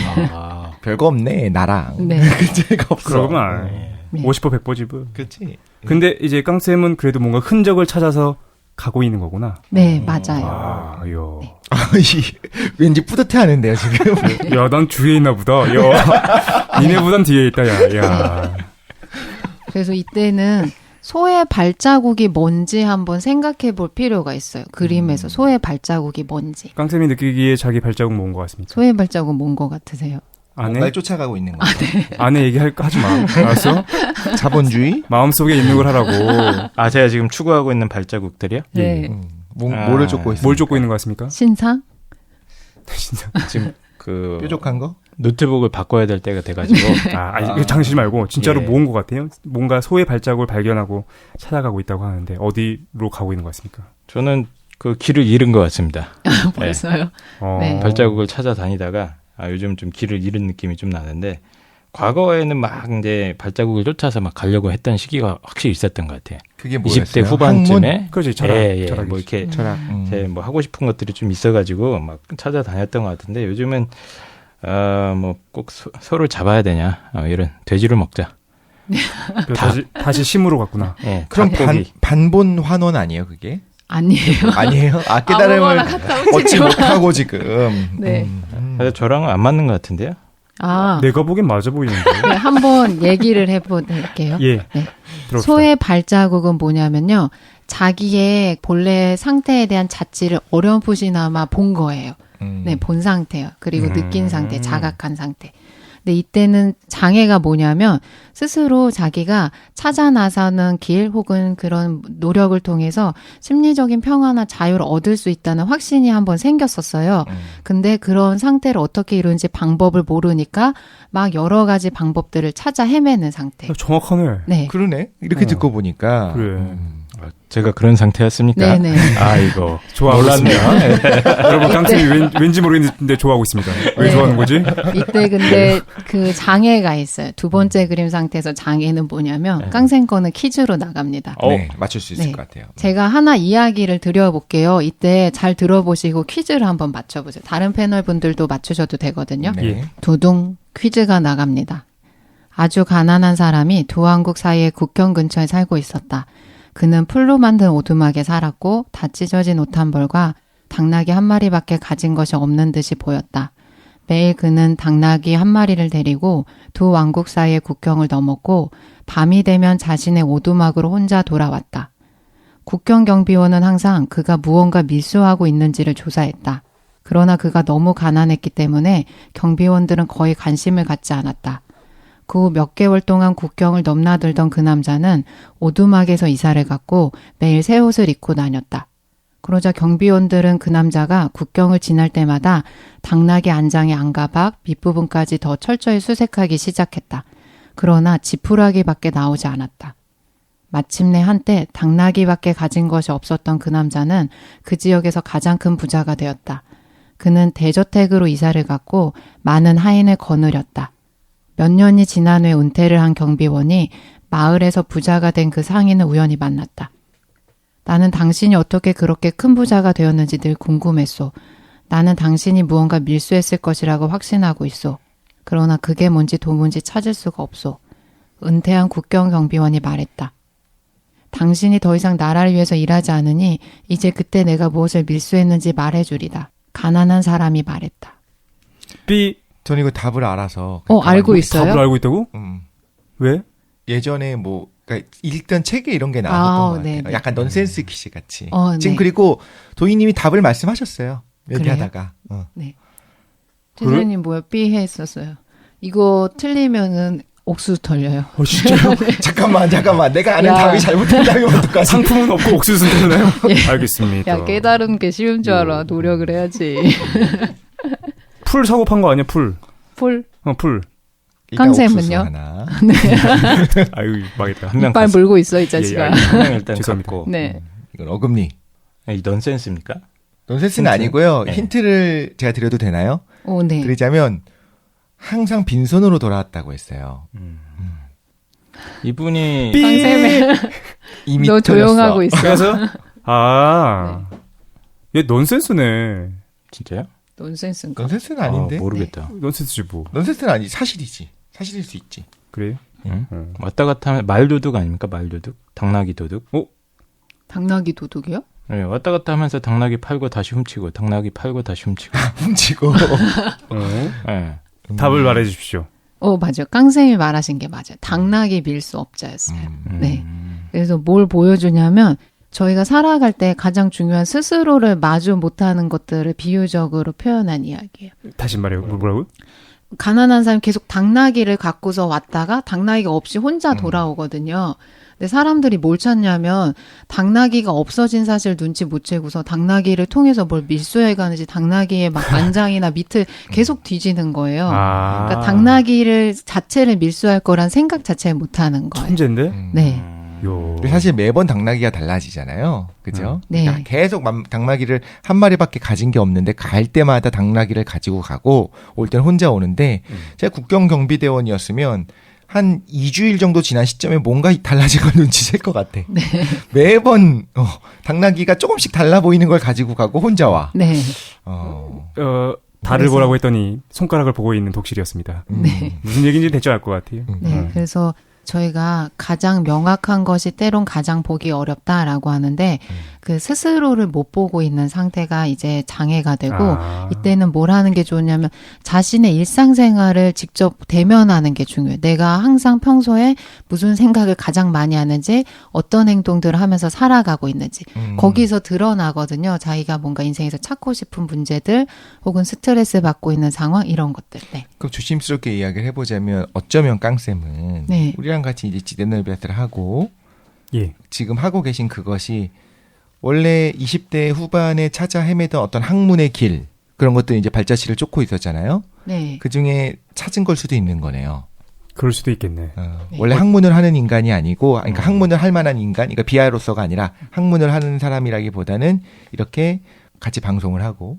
별거 없네 나랑. 네. 그제가 없어. 그러구만. 네. 50호 100보집은. 그렇지. 근데 이제 깡쌤은 그래도 뭔가 흔적을 찾아서 가고 있는 거구나. 네, 맞아요. 네. 왠지 뿌듯해하는데요 지금. 야, 난 주위에 있나 보다. 야, 니네보단 뒤에 있다. 야. 그래서 이때는 소의 발자국이 뭔지 한번 생각해 볼 필요가 있어요. 그림에서 소의 발자국이 뭔지. 깡쌤이 느끼기에 자기 발자국 모은 것 같습니다. 소의 발자국 뭔 것 같으세요? 뭔가를 쫓아가고 있는 거죠. 아내 하지 마. 알았어? 자본주의? 마음속에 있는 걸 하라고. 제가 지금 추구하고 있는 발자국들이요? 네. 뭐를 쫓고 있어요? 뭘 쫓고 있는 것 같습니까? 신상? 지금 뾰족한 거? 노트북을 바꿔야 될 때가 돼가지고. 이거 장시지 말고 진짜로 예. 모은 것 같아요. 뭔가 소의 발자국을 발견하고 찾아가고 있다고 하는데 어디로 가고 있는 것 같습니까? 저는 그 길을 잃은 것 같습니다. 벌써요? 네. 발자국을 찾아다니다가 요즘 좀 길을 잃은 느낌이 좀 나는데 과거에는 막 이제 발자국을 쫓아서 막 가려고 했던 시기가 확실히 있었던 것 같아요. 그게 뭐였어요? 20대 후반쯤에. 그렇지, 철학. 뭐 이렇게 철학. 제 뭐 하고 싶은 것들이 좀 있어가지고 막 찾아다녔던 것 같은데 요즘은 뭐 꼭 소를 잡아야 되냐 이런 돼지를 먹자. 다시 심으로 갔구나. 예, 그럼 닭고기. 반본 환원 아니에요, 그게? 아니에요. 아니에요? 깨달음을 얻지 못하고 지금. 네. 그래서 저랑은 안 맞는 것 같은데요. 내가 보기엔 맞아 보이는데. 네, 한번 얘기를 해볼게요. 예. 네. 들어봅시다. 소의 발자국은 뭐냐면요. 자기의 본래 상태에 대한 자취를 어렴풋이나마 본 거예요. 네, 본 상태요. 그리고 느낀 상태, 자각한 상태. 근데 이때는 장애가 뭐냐면 스스로 자기가 찾아 나서는 길 혹은 그런 노력을 통해서 심리적인 평화나 자유를 얻을 수 있다는 확신이 한번 생겼었어요. 근데 그런 상태를 어떻게 이루는지 방법을 모르니까 막 여러 가지 방법들을 찾아 헤매는 상태. 정확하네. 네. 그러네. 이렇게 듣고 보니까. 그래. 제가 그런 상태였습니까? 네네. 이거 좋아하고 있습니다. 여러분 깡쌤이 왠지 모르겠는데 좋아하고 있습니다. 왜 네. 좋아하는 거지? 이때 근데 그 장애가 있어요. 두 번째 그림 상태에서 장애는 뭐냐면 깡생 거는 퀴즈로 나갑니다. 네, 맞출 수 있을 네. 것 같아요. 제가 하나 이야기를 드려볼게요. 이때 잘 들어보시고 퀴즈를 한번 맞춰보세요. 다른 패널 분들도 맞추셔도 되거든요. 네. 예. 두둥 퀴즈가 나갑니다. 아주 가난한 사람이 두 왕국 사이의 국경 근처에 살고 있었다. 그는 풀로 만든 오두막에 살았고 다 찢어진 옷 한 벌과 당나귀 한 마리밖에 가진 것이 없는 듯이 보였다. 매일 그는 당나귀 한 마리를 데리고 두 왕국 사이의 국경을 넘었고 밤이 되면 자신의 오두막으로 혼자 돌아왔다. 국경 경비원은 항상 그가 무언가 밀수하고 있는지를 조사했다. 그러나 그가 너무 가난했기 때문에 경비원들은 거의 관심을 갖지 않았다. 그 후 몇 개월 동안 국경을 넘나들던 그 남자는 오두막에서 이사를 갔고 매일 새 옷을 입고 다녔다. 그러자 경비원들은 그 남자가 국경을 지날 때마다 당나귀 안장의 안가박 밑부분까지 더 철저히 수색하기 시작했다. 그러나 지푸라기밖에 나오지 않았다. 마침내 한때 당나귀밖에 가진 것이 없었던 그 남자는 그 지역에서 가장 큰 부자가 되었다. 그는 대저택으로 이사를 갔고 많은 하인을 거느렸다. 몇 년이 지난 후에 은퇴를 한 경비원이 마을에서 부자가 된 그 상인을 우연히 만났다. 나는 당신이 어떻게 그렇게 큰 부자가 되었는지 늘 궁금했소. 나는 당신이 무언가 밀수했을 것이라고 확신하고 있소. 그러나 그게 뭔지 도무지 찾을 수가 없소. 은퇴한 국경 경비원이 말했다. 당신이 더 이상 나라를 위해서 일하지 않으니 이제 그때 내가 무엇을 밀수했는지 말해주리다. 가난한 사람이 말했다. 전 이거 답을 알아서. 알고 있어요? 답을 알고 있다고? 왜? 예전에 그러니까 읽던 책에 이런 게 나왔던 것 같아요. 네네. 약간 넌센스 퀴즈 같이. 네. 지금 그리고 도희님이 답을 말씀하셨어요. 얘기하다가. 네. 선생님 뭐야? B 했었어요. 이거 틀리면은 옥수수 털려요. 진짜요? 잠깐만. 내가 아는 답이 잘못된다면 어떡하지? 상품은 없고 옥수수는 되나요? 알겠습니다. 야, 깨달은 게 쉬운 줄 알아. 노력을 해야지. 풀 사고 판 거 아니야, 풀? 풀? 풀. 깡쌤은요? 네. 아유, 망했다. 한 명 이빨 물고 있어, 이 자식아. 한 명 일단 죄송합니다. 갖고. 네. 이건 어금니. 이 넌센스입니까? 넌센스는 아니고요. 네. 힌트를 제가 드려도 되나요? 네. 드리자면 항상 빈손으로 돌아왔다고 했어요. 이분이 깡쌤 이미 너 조용하고 틀렸어. 있어. 그래서 얘 넌센스네. 진짜요? 넌센스인가? 넌센스는 아닌데. 모르겠다. 넌센스지 뭐. 넌센스는 아니지. 사실이지. 사실일 수 있지. 그래요? 왔다 갔다 하면 말도둑 아닙니까? 말도둑? 당나귀 도둑? 당나귀 도둑이요? 네, 왔다 갔다 하면서 당나귀 팔고 다시 훔치고 당나귀 팔고 다시 훔치고. 훔치고. 네. 답을 말해 주십시오. 맞아요. 깡쌤이 말하신 게 맞아요. 당나귀 밀수업자였어요. 네. 그래서 뭘 보여주냐면 저희가 살아갈 때 가장 중요한 스스로를 마주 못하는 것들을 비유적으로 표현한 이야기예요. 다시 말해요. 뭐라고요? 가난한 사람이 계속 당나귀를 갖고서 왔다가 당나귀가 없이 혼자 돌아오거든요. 근데 사람들이 뭘 찾냐면 당나귀가 없어진 사실 눈치 못 채고서 당나귀를 통해서 뭘 밀수해 가는지 당나귀의 막 안장이나 밑을 계속 뒤지는 거예요. 그러니까 당나귀를 자체를 밀수할 거란 생각 자체 못 하는 거예요. 천재인데? 네. 사실 매번 당나귀가 달라지잖아요. 그죠? 네. 그러니까 계속 당나귀를 한 마리밖에 가진 게 없는데 갈 때마다 당나귀를 가지고 가고 올 때는 혼자 오는데 제가 국경경비대원이었으면 한 2주일 정도 지난 시점에 뭔가 달라진 걸 눈치챌 것 같아. 네. 매번 당나귀가 조금씩 달라 보이는 걸 가지고 가고 혼자 와. 네. 달을 보라고 했더니 손가락을 보고 있는 독실이었습니다. 네. 무슨 얘기인지 대충 알 것 같아요. 네. 그래서 저희가 가장 명확한 것이 때론 가장 보기 어렵다라고 하는데 그 스스로를 못 보고 있는 상태가 이제 장애가 되고 이때는 뭘 하는 게 좋냐면 자신의 일상생활을 직접 대면하는 게 중요해요. 내가 항상 평소에 무슨 생각을 가장 많이 하는지 어떤 행동들을 하면서 살아가고 있는지 거기서 드러나거든요. 자기가 뭔가 인생에서 찾고 싶은 문제들 혹은 스트레스 받고 있는 상황 이런 것들. 네. 그럼 조심스럽게 이야기를 해보자면 어쩌면 깡쌤은 네. 우리랑 같이 이제 지대널베스를 하고 예. 지금 하고 계신 그것이 원래 20대 후반에 찾아 헤매던 어떤 학문의 길 그런 것들이 이제 발자취를 쫓고 있었잖아요. 네. 그 중에 찾은 걸 수도 있는 거네요. 그럴 수도 있겠네. 네. 원래 학문을 하는 인간이 아니고, 그러니까 학문을 할 만한 인간, 그러니까 비하로서가 아니라 학문을 하는 사람이라기보다는 이렇게 같이 방송을 하고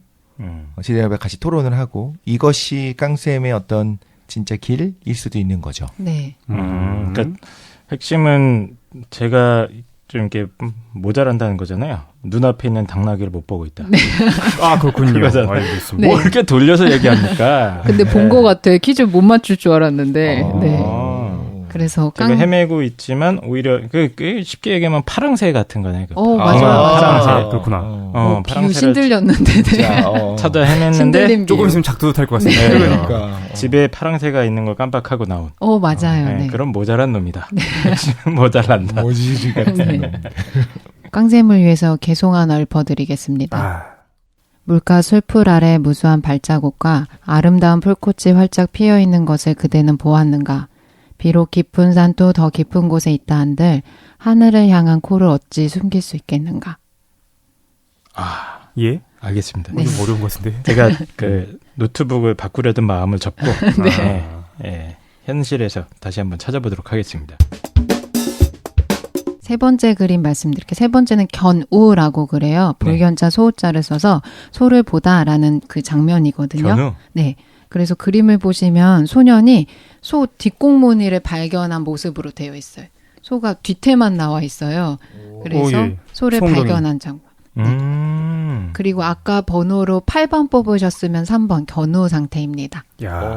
지대널베 같이 토론을 하고 이것이 깡쌤의 어떤 진짜 길일 수도 있는 거죠. 네. 그러니까 핵심은 제가 좀 이렇게 모자란다는 거잖아요. 눈앞에 있는 당나귀를 못 보고 있다. 네. 아, 그렇군요. 그거잖아요. 알겠습니다. 뭐 이렇게 돌려서 얘기합니까? 근데 본 것 같아. 퀴즈 못 맞출 줄 알았는데. 네. 그래서 제가 헤매고 있지만 오히려 그 쉽게 얘기하면 파랑새 같은 거네. 맞아요. 파랑새. 그렇구나. 비유 신들렸는데. 네. 찾아 헤맸는데 조금 있으면 작두도 탈 것 같습니다. 네. 그러니까. 집에 파랑새가 있는 걸 깜빡하고 나온. 맞아요. 네. 네. 그럼 모자란 놈이다. 모자란다. 모지지 같은 놈. 깡쌤을 위해서 개송 하나 읊어드리겠습니다. 물가 술풀 아래 무수한 발자국과 아름다운 풀꽃이 활짝 피어있는 것을 그대는 보았는가. 비록 깊은 산도 더 깊은 곳에 있다 한들 하늘을 향한 코를 어찌 숨길 수 있겠는가. 예? 알겠습니다. 네. 좀 어려운 것 같은데. 제가 그 노트북을 바꾸려던 마음을 접고 현실에서 다시 한번 찾아보도록 하겠습니다. 세 번째 그림 말씀드릴게요. 세 번째는 견우라고 그래요. 불견자 소자를 써서 소를 보다라는 그 장면이거든요. 견우? 네. 그래서 그림을 보시면 소년이 소 뒷공무니를 발견한 모습으로 되어 있어요. 소가 뒤태만 나와 있어요. 그래서 소를 소엉덩이. 발견한 장면. 그리고 아까 번호로 8번 뽑으셨으면 3번 견우 상태입니다. 야.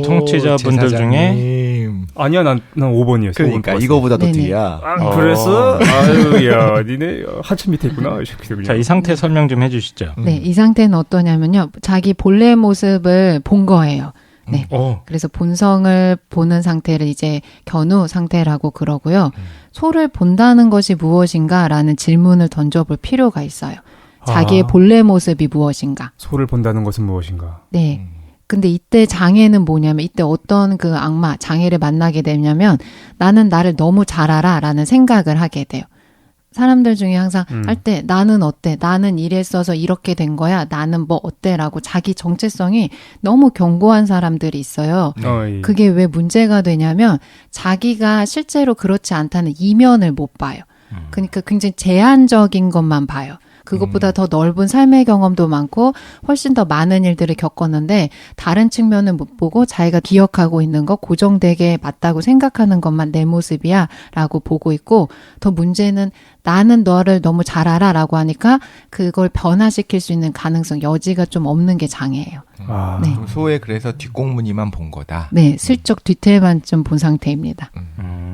청취자분들 중에 아니야, 난 5번이었어. 그러니까 이거보다 더 네네. 뒤야. 그랬어? 아유, 야, 니네 한참 밑에 있구나. 자, 이 상태 설명 좀 해주시죠. 네, 이 상태는 어떠냐면요. 자기 본래 모습을 본 거예요. 네. 그래서 본성을 보는 상태를 이제 견우 상태라고 그러고요. 소를 본다는 것이 무엇인가라는 질문을 던져볼 필요가 있어요. 자기의 본래 모습이 무엇인가. 소를 본다는 것은 무엇인가. 네. 근데 이때 장애는 뭐냐면 이때 어떤 그 악마, 장애를 만나게 되냐면 나는 나를 너무 잘 알아라는 생각을 하게 돼요. 사람들 중에 항상 할 때 나는 어때? 나는 이랬어서 이렇게 된 거야. 나는 뭐 어때라고 자기 정체성이 너무 견고한 사람들이 있어요. 그게 왜 문제가 되냐면 자기가 실제로 그렇지 않다는 이면을 못 봐요. 그러니까 굉장히 제한적인 것만 봐요. 그것보다 더 넓은 삶의 경험도 많고 훨씬 더 많은 일들을 겪었는데 다른 측면을 못 보고 자기가 기억하고 있는 거 고정되게 맞다고 생각하는 것만 내 모습이야 라고 보고 있고 더 문제는 나는 너를 너무 잘 알아 라고 하니까 그걸 변화시킬 수 있는 가능성 여지가 좀 없는 게 장애예요. 네. 소의 그래서 뒷공무니만 본 거다. 네. 슬쩍 뒤태만 좀 본 상태입니다.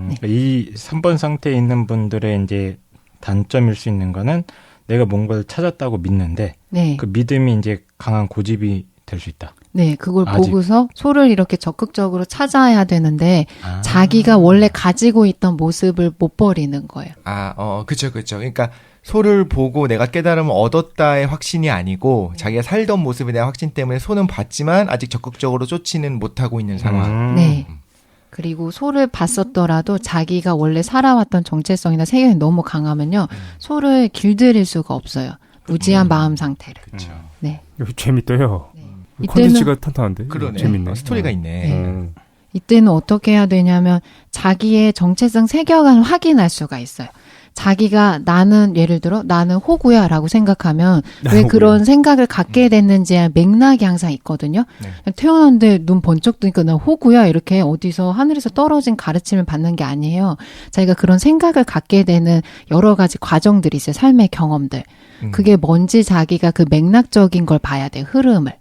네. 이 3번 상태에 있는 분들의 이제 단점일 수 있는 거는 내가 뭔가를 찾았다고 믿는데 네. 그 믿음이 이제 강한 고집이 될 수 있다. 네, 그걸 아직. 보고서 소를 이렇게 적극적으로 찾아야 되는데 자기가 원래 가지고 있던 모습을 못 버리는 거예요. 그쵸. 그러니까 소를 보고 내가 깨달음을 얻었다의 확신이 아니고 자기가 살던 모습에 대한 확신 때문에 소는 봤지만 아직 적극적으로 쫓지는 못하고 있는 상황. 네. 그리고 소를 봤었더라도 자기가 원래 살아왔던 정체성이나 세계관이 너무 강하면요. 소를 길들일 수가 없어요. 무지한 마음 상태를. 그렇죠. 네. 재밌대요. 이때는- 콘텐츠가 탄탄한데. 그러네. 재밌네. 스토리가 있네. 이때는 어떻게 해야 되냐면 자기의 정체성 세계관을 확인할 수가 있어요. 자기가 나는 예를 들어 나는 호구야 라고 생각하면 왜 그런 생각을 갖게 됐는지의 맥락이 항상 있거든요. 네. 태어났는데 눈 번쩍 뜨니까 나 호구야 이렇게 어디서 하늘에서 떨어진 가르침을 받는 게 아니에요. 자기가 그런 생각을 갖게 되는 여러 가지 과정들이 있어요. 삶의 경험들. 그게 뭔지 자기가 그 맥락적인 걸 봐야 돼요. 흐름을.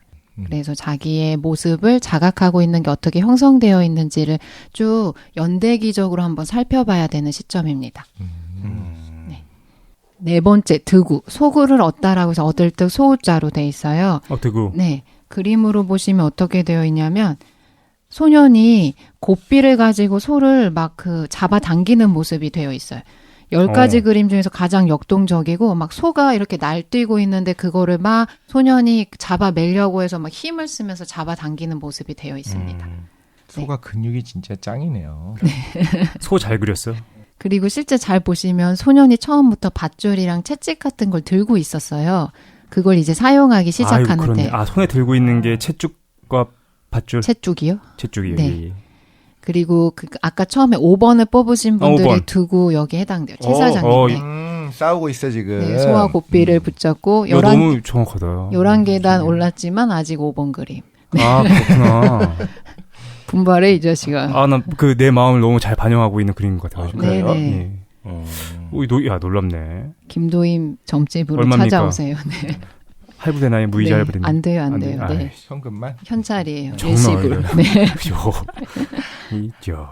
그래서 자기의 모습을 자각하고 있는 게 어떻게 형성되어 있는지를 쭉 연대기적으로 한번 살펴봐야 되는 시점입니다. 네 번째, 득우. 소구를 얻다라고 해서 얻을 득 소자로 돼 있어요. 득우. 네. 그림으로 보시면 어떻게 되어 있냐면, 소년이 고삐를 가지고 소를 막 잡아당기는 모습이 되어 있어요. 10가지 그림 중에서 가장 역동적이고, 막 소가 이렇게 날뛰고 있는데, 그거를 막 소년이 잡아매려고 해서 막 힘을 쓰면서 잡아당기는 모습이 되어 있습니다. 소가 근육이 진짜 짱이네요. 소 잘 그렸어. 그리고 실제 잘 보시면 소년이 처음부터 밧줄이랑 채찍 같은 걸 들고 있었어요. 그걸 이제 사용하기 시작하는데. 손에 들고 있는 게 채쭉과 밧줄. 채쭉이요? 채쭉이요. 네. 예. 그리고 아까 처음에 5번을 뽑으신 분들이 5번. 두고 여기 해당돼요. 최 사장님. 싸우고 있어 지금. 네, 소와 고삐를 붙잡고 이거 너무 정확하다. 11계단 올랐지만 아직 5번 그림. 그렇구나. 분발해 이 자식아. 난 내 마음을 너무 잘 반영하고 있는 그림인 것 같아가지고. 네네. 예. 놀랍네. 김도임 점집으로 얼마입니까? 찾아오세요. 네. 할부되나요? 무이자 네, 할부되나요? 안 돼요. 네. 현금만? 현찰이에요. 정말. 일시불. 네.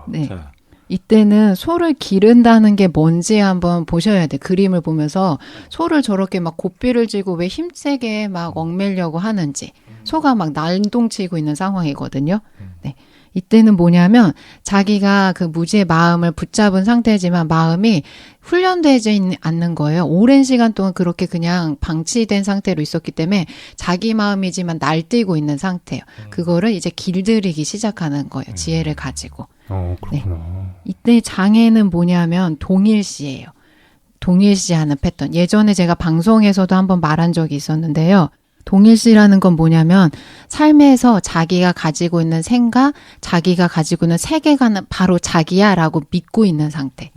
네. 자, 이때는 소를 기른다는 게 뭔지 한번 보셔야 돼. 그림을 보면서 소를 저렇게 막 고삐를 쥐고 왜 힘세게 막 얽매려고 하는지. 소가 막 난동치고 있는 상황이거든요. 네. 이때는 뭐냐면 자기가 그 무지의 마음을 붙잡은 상태지만 마음이 훈련되지 않는 거예요. 오랜 시간 동안 그렇게 그냥 방치된 상태로 있었기 때문에 자기 마음이지만 날뛰고 있는 상태예요. 그거를 이제 길들이기 시작하는 거예요. 지혜를 가지고. 그렇구나. 이때 장애는 뭐냐면 동일시예요. 동일시하는 패턴. 예전에 제가 방송에서도 한번 말한 적이 있었는데요. 동일시라는 건 뭐냐면 삶에서 자기가 가지고 있는 생각, 자기가 가지고 있는 세계관은 바로 자기야라고 믿고 있는 상태.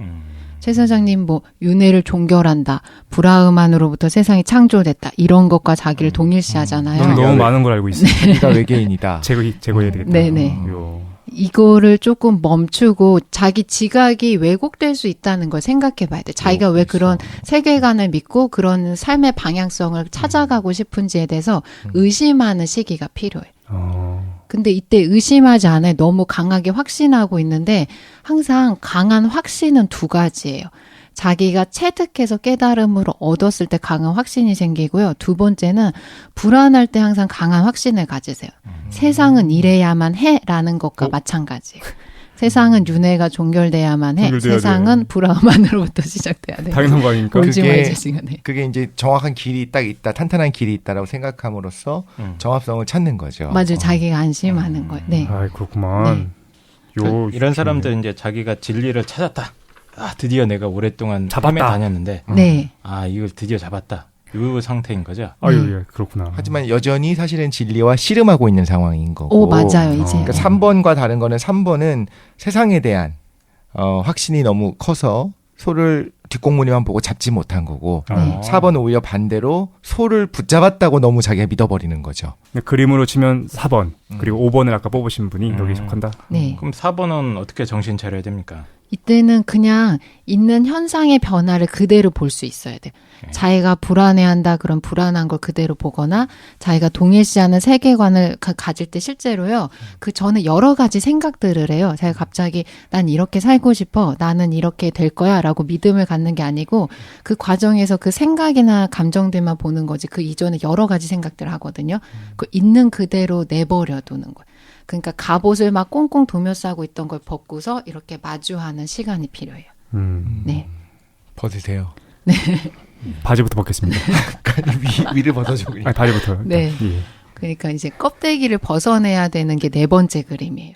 최 사장님 윤회를 종결한다. 브라흐만으로부터 세상이 창조됐다. 이런 것과 자기를 동일시하잖아요. 너무 많은 걸 알고 있어. 자기가 외계인이다. 제거해야 되겠다. 네네. 이거를 조금 멈추고 자기 지각이 왜곡될 수 있다는 걸 생각해 봐야 돼. 자기가 왜 그런 세계관을 믿고 그런 삶의 방향성을 찾아가고 싶은지에 대해서 의심하는 시기가 필요해. 근데 이때 의심하지 않아요. 너무 강하게 확신하고 있는데 항상 강한 확신은 두 가지예요. 자기가 체득해서 깨달음으로 얻었을 때 강한 확신이 생기고요. 두 번째는 불안할 때 항상 강한 확신을 가지세요. 세상은 이래야만 해라는 것과 마찬가지예요. 세상은 윤회가 종결돼야만 해. 세상은 브라흐만으로부터 시작돼야 돼. 당연한 거 아닙니까? 그게 이제 정확한 길이 딱 있다, 탄탄한 길이 있다라고 생각함으로써 정합성을 찾는 거죠. 맞아요. 자기가 안심하는 거예요. 네. 그렇구만. 네. 이런 사람들은 이제 자기가 진리를 찾았다. 드디어 내가 오랫동안 잡았다 다녔는데, 네. 이걸 드디어 잡았다. 이 상태인 거죠. 예, 그렇구나. 하지만 여전히 사실은 진리와 씨름하고 있는 상황인 거고. 맞아요, 이제. 그러니까 3번과 다른 거는 3번은 세상에 대한 확신이 너무 커서 소를 뒷공무니만 보고 잡지 못한 거고, 4번은 오히려 반대로 소를 붙잡았다고 너무 자기가 믿어버리는 거죠. 그림으로 치면 4번, 그리고 5번을 아까 뽑으신 분이 여기 속한다. 네. 그럼 4번은 어떻게 정신 차려야 됩니까? 이때는 그냥 있는 현상의 변화를 그대로 볼 수 있어야 돼. 자기가 불안해한다 그런 불안한 걸 그대로 보거나 자기가 동일시하는 세계관을 가질 때 실제로요. 그 전에 여러 가지 생각들을 해요. 자기가 갑자기 난 이렇게 살고 싶어. 나는 이렇게 될 거야 라고 믿음을 갖는 게 아니고 그 과정에서 그 생각이나 감정들만 보는 거지 그 이전에 여러 가지 생각들을 하거든요. 그 있는 그대로 내버려 두는 거예요. 그러니까 갑옷을 막 꽁꽁 도며싸고 있던 걸 벗고서 이렇게 마주하는 시간이 필요해요. 네. 벗으세요. 네. 바지부터 벗겠습니다. 위를 벗어줘. 그냥. 바지부터. 네. 예. 그러니까 이제 껍데기를 벗어내야 되는 게 네 번째 그림이에요.